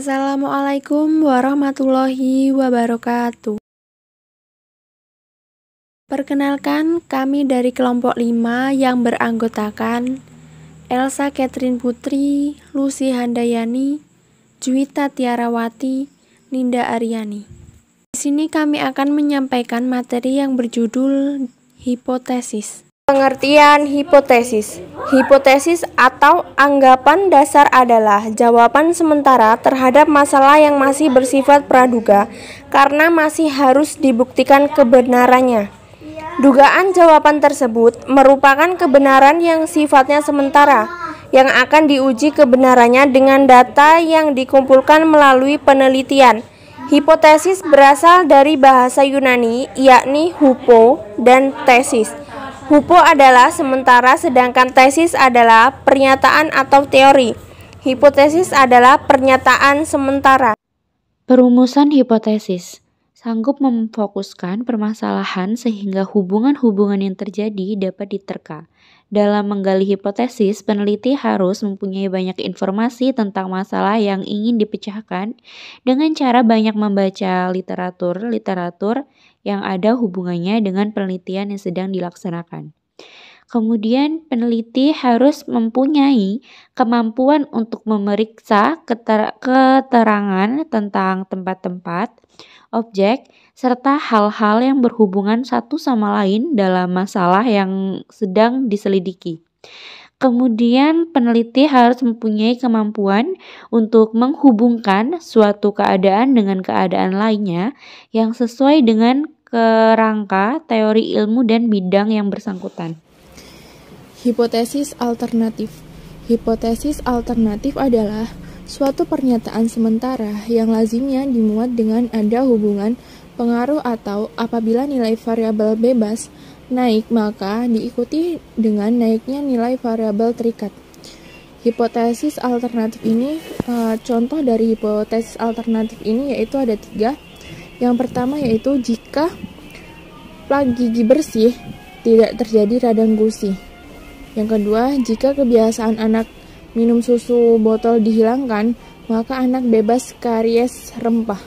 Assalamualaikum warahmatullahi wabarakatuh. Perkenalkan, kami dari kelompok 5 yang beranggotakan Elsa Catherine Putri, Lucy Handayani, Juwita Tiarawati, Ninda Aryani. Di sini kami akan menyampaikan materi yang berjudul hipotesis. Pengertian hipotesis. Hipotesis atau anggapan dasar adalah jawaban sementara terhadap masalah yang masih bersifat praduga karena masih harus dibuktikan kebenarannya. Dugaan jawaban tersebut merupakan kebenaran yang sifatnya sementara, yang akan diuji kebenarannya dengan data yang dikumpulkan melalui penelitian. Hipotesis berasal dari bahasa Yunani, yakni hupo dan tesis. Hupo adalah sementara, sedangkan tesis adalah pernyataan atau teori. Hipotesis adalah pernyataan sementara. Perumusan hipotesis sanggup memfokuskan permasalahan sehingga hubungan-hubungan yang terjadi dapat diterka. Dalam menggali hipotesis, peneliti harus mempunyai banyak informasi tentang masalah yang ingin dipecahkan dengan cara banyak membaca literatur yang ada hubungannya dengan penelitian yang sedang dilaksanakan. Kemudian peneliti harus mempunyai kemampuan untuk memeriksa keterangan tentang tempat-tempat, objek, serta hal-hal yang berhubungan satu sama lain dalam masalah yang sedang diselidiki. Kemudian peneliti harus mempunyai kemampuan untuk menghubungkan suatu keadaan dengan keadaan lainnya yang sesuai dengan kerangka teori ilmu dan bidang yang bersangkutan. Hipotesis alternatif. Hipotesis alternatif adalah suatu pernyataan sementara yang lazimnya dimuat dengan ada hubungan pengaruh atau apabila nilai variabel bebas naik maka diikuti dengan naiknya nilai variabel terikat. Hipotesis alternatif ini, contoh dari hipotesis alternatif ini yaitu ada 3. Yang pertama yaitu jika plak gigi bersih tidak terjadi radang gusi. Yang kedua, jika kebiasaan anak minum susu botol dihilangkan, maka anak bebas karies rempah.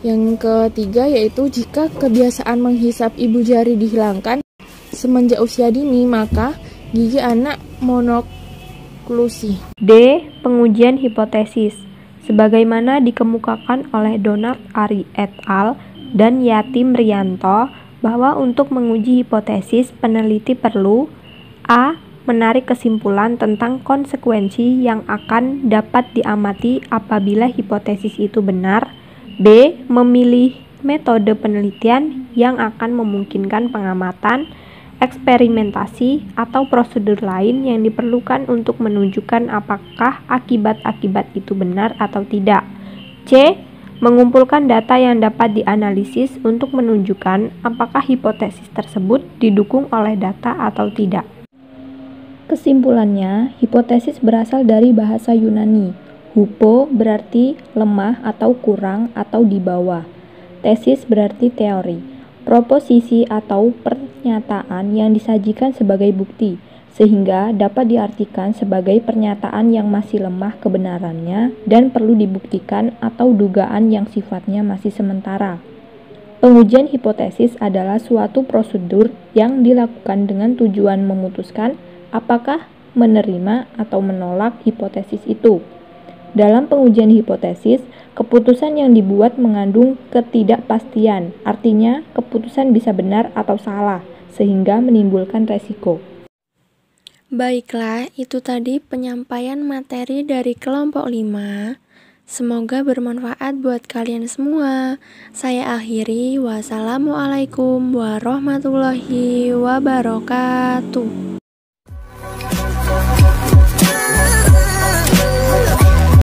Yang ketiga yaitu jika kebiasaan menghisap ibu jari dihilangkan semenjak usia dini, maka gigi anak monoklusi. D. Pengujian hipotesis. Sebagaimana dikemukakan oleh Donald Ari et al. Dan Yatim Rianto, bahwa untuk menguji hipotesis, peneliti perlu A. Menarik kesimpulan tentang konsekuensi yang akan dapat diamati apabila hipotesis itu benar. B. Memilih metode penelitian yang akan memungkinkan pengamatan, eksperimentasi, atau prosedur lain yang diperlukan untuk menunjukkan apakah akibat-akibat itu benar atau tidak. C. Mengumpulkan data yang dapat dianalisis untuk menunjukkan apakah hipotesis tersebut didukung oleh data atau tidak. Kesimpulannya, hipotesis berasal dari bahasa Yunani. Hupo berarti lemah atau kurang atau di bawah. Tesis berarti teori, proposisi atau pernyataan yang disajikan sebagai bukti, sehingga dapat diartikan sebagai pernyataan yang masih lemah kebenarannya dan perlu dibuktikan atau dugaan yang sifatnya masih sementara. Pengujian hipotesis adalah suatu prosedur yang dilakukan dengan tujuan memutuskan apakah menerima atau menolak hipotesis itu. Dalam pengujian hipotesis, keputusan yang dibuat mengandung ketidakpastian, artinya keputusan bisa benar atau salah, sehingga menimbulkan resiko. Baiklah, itu tadi penyampaian materi dari kelompok 5. Semoga bermanfaat buat kalian semua. Saya akhiri. Wassalamualaikum warahmatullahi wabarakatuh.